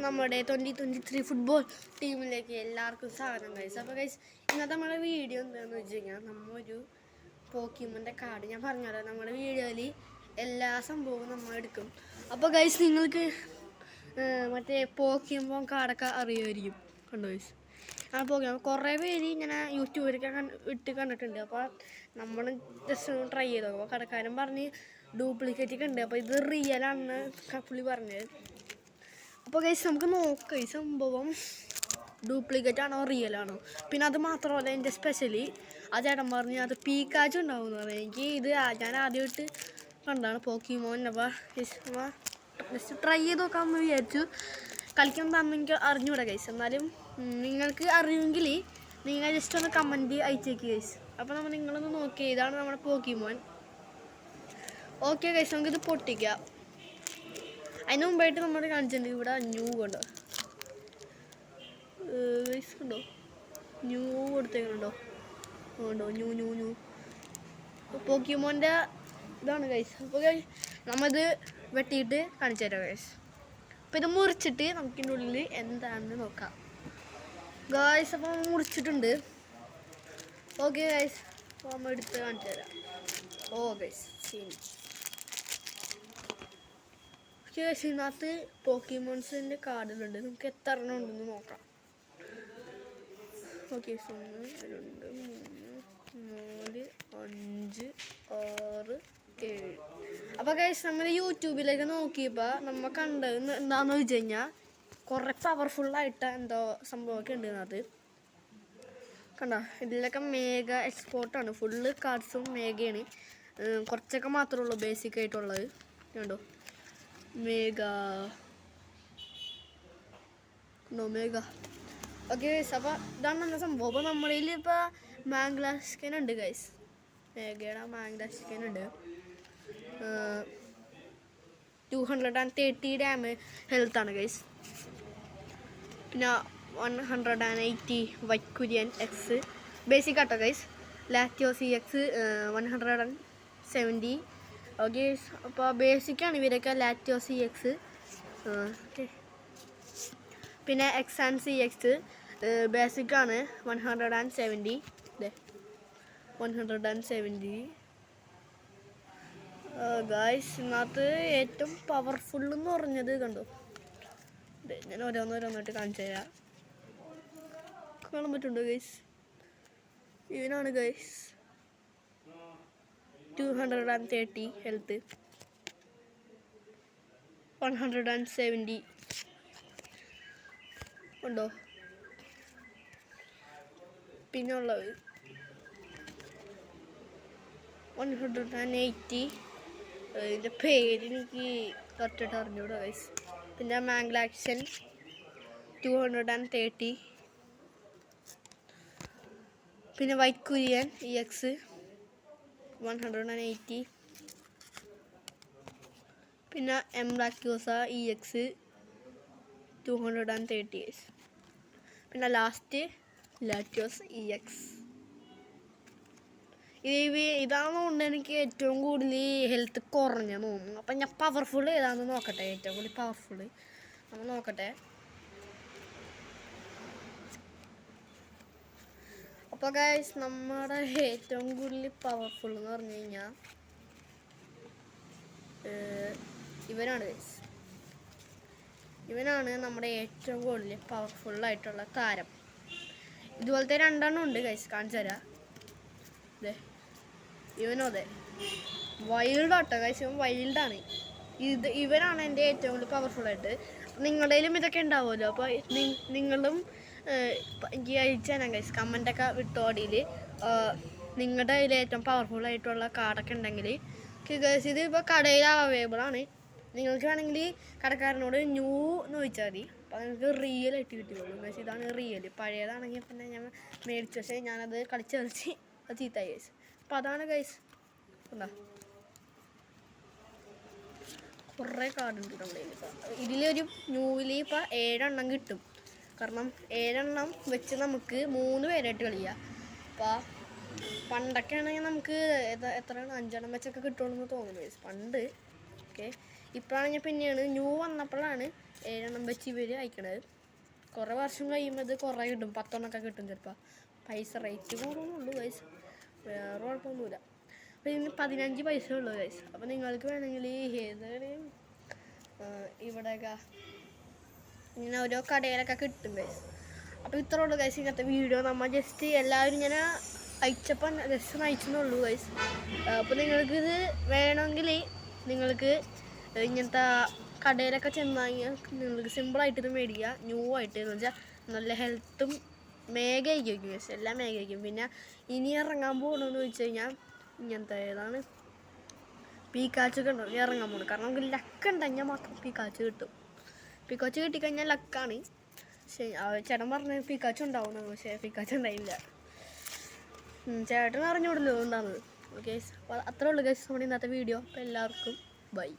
നമ്മുടെ 2023 ഫുട്ബോൾ ടീമിലേക്ക് എല്ലാവർക്കും സ്വാഗതം ഗൈസ്. അപ്പോൾ ഗൈസ് ഇന്നത്തെ നമ്മുടെ വീഡിയോ എന്താണെന്ന് വെച്ച് കഴിഞ്ഞാൽ നമ്മൊരു പോക്കിമോൻ്റെ കാർഡ് ഞാൻ പറഞ്ഞുതരാം. നമ്മുടെ വീഡിയോയിൽ എല്ലാ സംഭവവും നമ്മൾ എടുക്കും. അപ്പോൾ ഗൈസ് നിങ്ങൾക്ക് മറ്റേ പോക്കിമോൻ കാർഡൊക്കെ അറിയുമായിരിക്കും. കണ്ടു ഗൈസ്, ആ പോക്കിമോൻ കുറേ പേര് ഇങ്ങനെ യൂട്യൂബിലൊക്കെ ഇട്ട് കണ്ടിട്ടുണ്ട്. അപ്പോൾ നമ്മൾ ജസ്റ്റ് ഒന്ന് ട്രൈ ചെയ്തു. അപ്പോൾ കടക്കാരൻ പറഞ്ഞ് ഡ്യൂപ്ലിക്കേറ്റ് ഒക്കെ ഉണ്ട്, അപ്പോൾ ഇത് റിയലാണെന്ന് പുള്ളി പറഞ്ഞത്. അപ്പോൾ ഗൈസ് നമുക്ക് നോക്കാം ഈ സംഭവം ഡ്യൂപ്ലിക്കേറ്റ് ആണോ റിയൽ ആണോ. പിന്നെ അത് മാത്രമല്ല, എൻ്റെ സ്പെഷ്യലി ആ ചേട്ടൻ പറഞ്ഞ് അത് പീക്കാച്ച് ഉണ്ടാവും എന്ന് പറഞ്ഞു. എനിക്ക് ഇത് ഞാൻ ആദ്യമായിട്ട് കണ്ടാണ് പോക്കിമോൻ. അപ്പോൾ ജസ്റ്റ് ട്രൈ ചെയ്ത് നോക്കാമെന്ന് വിചാരിച്ചു. കളിക്കുന്നതാണെന്ന് എനിക്ക് അറിഞ്ഞൂടാ ഗൈസ്. എന്നാലും നിങ്ങൾക്ക് അറിയുമെങ്കിൽ നിങ്ങൾ ജസ്റ്റ് ഒന്ന് കമൻറ്റ് അയച്ചേക്ക് ഗൈസ്. അപ്പോൾ നിങ്ങളൊന്ന് നോക്കിയേ, ഇതാണ് നമ്മുടെ പോക്കിമോൻ. ഓക്കെ ഗൈസ്, നമുക്കിത് പൊട്ടിക്കാം. അതിന് മുമ്പായിട്ട് നമ്മൾ കാണിച്ചിട്ടുണ്ട് ഇവിടെ ന്യൂ കണ്ടോ ഗൈസ്, കണ്ടോ ന്യൂ കൊടുത്തേക്കുന്നുണ്ടോ, ഉണ്ടോ ന്യൂ ന്യൂ ന്യൂ പോക്കിമോൻ്റെ ഇതാണ് ഗൈസ്. അപ്പോൾ നമ്മളിത് വെട്ടിയിട്ട് കാണിച്ചു തരാം ഗൈസ്. അപ്പോൾ ഇത് മുറിച്ചിട്ട് നമുക്കിൻ്റെ ഉള്ളിൽ എന്താണെന്ന് നോക്കാം ഗൈസ്. അപ്പോൾ മുറിച്ചിട്ടുണ്ട്. ഓക്കെ ഗൈസ്, അപ്പോൾ നമ്മൾ എടുത്ത് കാണിച്ചു തരാം. ഓ ഗൈസ് ശരി. ഗൈസ് ഇതിനകത്ത് പോക്കിമോൺസിൻ്റെ കാർഡുകളുണ്ട്. നമുക്ക് എത്ര എണ്ണം ഉണ്ടെന്ന് നോക്കാം. ഓക്കെ 1 2 3 4 5 6 7. അപ്പോൾ ഗൈസ് നമ്മൾ യൂട്യൂബിലേക്ക് നോക്കിയപ്പോൾ നമ്മൾ കണ്ടത് എന്താണെന്ന് വെച്ച് കഴിഞ്ഞാൽ കുറേ പവർഫുള്ളായിട്ട് എന്തോ സംഭവമൊക്കെ ഉണ്ട് ഇതിനകത്ത്. കണ്ടോ, ഇതിലൊക്കെ മേഘ എക്സ്പോർട്ടാണ്. ഫുള്ള് കാർഡ്സും മേഘയാണ്. കുറച്ചൊക്കെ മാത്രമേ ഉള്ളൂ ബേസിക് ആയിട്ടുള്ളത്. കണ്ടോ മേഘ ഉണ്ടോ മേഘ. ഓക്കെ ഗൈസ്, അപ്പോൾ ഇതാണ് നമ്മുടെ സംഭവം. അപ്പോൾ നമ്മളിൽ ഇപ്പോൾ മാംഗ്ലാസ്കൻ ഉണ്ട് ഗൈസ്. മേഘയുടെ മാംഗ്ലാസ്കൻ ഉണ്ട്. 230 ഡാമേജ് ഹെൽത്താണ് ഗൈസ്. പിന്നെ 180 വൈക്കുര്യൻ എക്സ് ബേസിക് ആട്ടോ ഗൈസ്. ലാറ്റിയോസി എക്സ് 170. ഓക്കെ, അപ്പോൾ ബേസിക്കാണ് ഇവരൊക്കെ. ലാറ്റിയോസി എക്സ് ഓക്കെ. പിന്നെ എക്സ് ആൻഡ് സി എക്സ് ബേസിക്കാണ് 170. 170 ഗൈസ്. ഇതിനകത്ത് ഏറ്റവും പവർഫുൾ എന്ന് പറഞ്ഞത് കണ്ടോ, ഞാൻ ഓരോന്നോരോന്നായിട്ട് കാണിച്ചു തരാം. കാണാൻ പറ്റുന്നുണ്ടോ ഗൈസ്? ഇവനാണ് ഗൈസ് 230 ഹെൽത്ത്, 170 ഉണ്ടോ. പിന്നെ ഉള്ളത് 180. ഇതിൻ്റെ പേര് എനിക്ക് കറക്റ്റായിട്ട് അറിഞ്ഞൂടാ ഗൈസ്. പിന്നെ മാംഗ്ലാക്ഷൻ 230. പിന്നെ വൈറ്റ് കുര്യൻ EX 180. പിന്നെ എംബ്ലാക്യോസ EX 230. പിന്നെ ലാസ്റ്റ് ലാറ്റിയോസ് EX. ഇതാണെന്നുകൊണ്ട് എനിക്ക് ഏറ്റവും കൂടുതൽ ഹെൽത്ത് കുറഞ്ഞ തോന്നുന്നു. അപ്പം ഞാൻ പവർഫുൾ ഏതാണെന്ന് നോക്കട്ടെ. ഏറ്റവും കൂടുതൽ പവർഫുൾ നമ്മൾ നോക്കട്ടെ. അപ്പോൾ ഗൈസ് നമ്മുടെ ഏറ്റവും കൂടുതൽ പവർഫുൾ എന്ന് പറഞ്ഞു കഴിഞ്ഞാൽ ഇവനാണ് ഗൈസ്. ഇവനാണ് നമ്മുടെ ഏറ്റവും കൂടുതൽ പവർഫുള്ളായിട്ടുള്ള താരം. ഇതുപോലത്തെ 2 എണ്ണം ഉണ്ട് ഗൈസ്, കാണിച്ചു തരാം. അതെ ഇവനോ, അതെ വൈൽഡ് ആട്ടോ ഗൈസ്. ഇവൻ വൈൽഡാണ്. ഇവനാണ് എൻ്റെ ഏറ്റവും കൂടുതൽ പവർഫുള്ളായിട്ട്. നിങ്ങളുടെ കയ്യിലും ഇതൊക്കെ ഉണ്ടാവുമല്ലോ. അപ്പോൾ നിങ്ങളും എനിക്ക് അയച്ചു തരാം ഗൈസ്. കമൻറ്റൊക്കെ വിട്ടോടിയിൽ നിങ്ങളുടെ കയ്യിൽ ഏറ്റവും പവർഫുള്ളായിട്ടുള്ള കാർഡൊക്കെ ഉണ്ടെങ്കിൽ ഗൈസ്. ഇത് ഇപ്പോൾ കടയിൽ അവൈലബിളാണ്. നിങ്ങൾക്ക് വേണമെങ്കിൽ കടക്കാരനോട് ന്യൂ എന്ന് ചോദിച്ചാൽ മതി. അപ്പോൾ നിങ്ങൾക്ക് റിയൽ ആയിട്ട് കിട്ടിയുള്ളൂ ഗൈസ്. ഇതാണ് റിയൽ. പഴയതാണെങ്കിൽ പിന്നെ ഞാൻ മേടിച്ചു, പക്ഷേ ഞാനത് കളിച്ച് അത് ചീത്തായി ഗൈസ്. അപ്പോൾ അതാണ് ഗൈസ്. എന്താ കുറേ കാർഡുണ്ട് നമ്മുടെ കയ്യിൽ. ഇതിലൊരു ന്യൂവിൽ ഇപ്പോൾ 7 എണ്ണം കിട്ടും. കാരണം 7 എണ്ണം വെച്ച് നമുക്ക് 3 പേരായിട്ട് കളിക്കാം. അപ്പോൾ പണ്ടൊക്കെ ആണെങ്കിൽ നമുക്ക് എത്രയാണ് 5 എണ്ണം വെച്ചൊക്കെ കിട്ടുള്ളൂ എന്ന് തോന്നുന്നു ഗൈസ് പണ്ട്. ഓക്കെ, ഇപ്പോഴാണെങ്കിൽ പിന്നെയാണ് ന്യൂ വന്നപ്പോഴാണ് 7 വെച്ച് ഇവർ അയക്കണത്. കുറേ വർഷം കഴിയുമ്പോൾ ഇത് കുറേ കിട്ടും, 10 കിട്ടും ചിലപ്പോൾ. പൈസ റേറ്റ് കുറവുള്ളൂ ഗൈസ്, വേറെ കുഴപ്പമൊന്നുമില്ല. അപ്പോൾ ഇതിന് 15 പൈസ ഉള്ളൂ ഗൈസ്. അപ്പോൾ നിങ്ങൾക്ക് വേണമെങ്കിൽ ഏതാണ് ഇവിടെയൊക്കെ ഇങ്ങനെ ഓരോ കടയിലൊക്കെ കിട്ടും ഗൈസ്. അപ്പോൾ ഇത്ര ഉള്ളൂ ഗൈസ് ഇങ്ങനത്തെ വീഡിയോ. നമ്മൾ ജസ്റ്റ് എല്ലാവരും ഇങ്ങനെ അയച്ചപ്പോൾ ജസ്റ്റ് ഒന്ന് അയച്ചെന്നുള്ളൂ ഗൈസ്. അപ്പോൾ നിങ്ങൾക്കിത് വേണമെങ്കിൽ നിങ്ങൾക്ക് ഇങ്ങനത്തെ കടയിലൊക്കെ ചെന്ന് കഴിഞ്ഞാൽ നിങ്ങൾക്ക് സിമ്പിളായിട്ട് ഇത് മേടിക്കുക. ന്യൂ ആയിട്ട് എന്ന് വെച്ചാൽ നല്ല ഹെൽത്തും മേഘയ്ക്കും ഗൈസ്, എല്ലാം മേഘയ്ക്കും. പിന്നെ ഇനി ഇറങ്ങാൻ പോകണമെന്ന് വെച്ച് കഴിഞ്ഞാൽ ഇങ്ങനത്തെ ഏതാണ് പീക്കാച്ചൊക്കെ ഉണ്ടോ ഇറങ്ങാൻ പോകണം. കാരണം നമുക്ക് ലക്ക് ഉണ്ടെങ്കിൽ മാത്രം പീക്കാച്ച് കിട്ടും. പീക്കാച്ച് കിട്ടിക്കഴിഞ്ഞാൽ ലക്കാണ്. ചേട്ടൻ പറഞ്ഞ പീക്കാച്ച് ഉണ്ടാവുന്നത്, പക്ഷേ പീക്കാച്ച് ഉണ്ടായില്ല. ചേട്ടൻ അറിഞ്ഞുകൂടല്ലോ ഉണ്ടാകുന്നത്. ഓക്കെ, അപ്പോൾ അത്രേ ഉള്ളൂ ഗൈസ് നമ്മുടെ ഇന്നത്തെ വീഡിയോ. അപ്പോൾ എല്ലാവർക്കും ബൈ.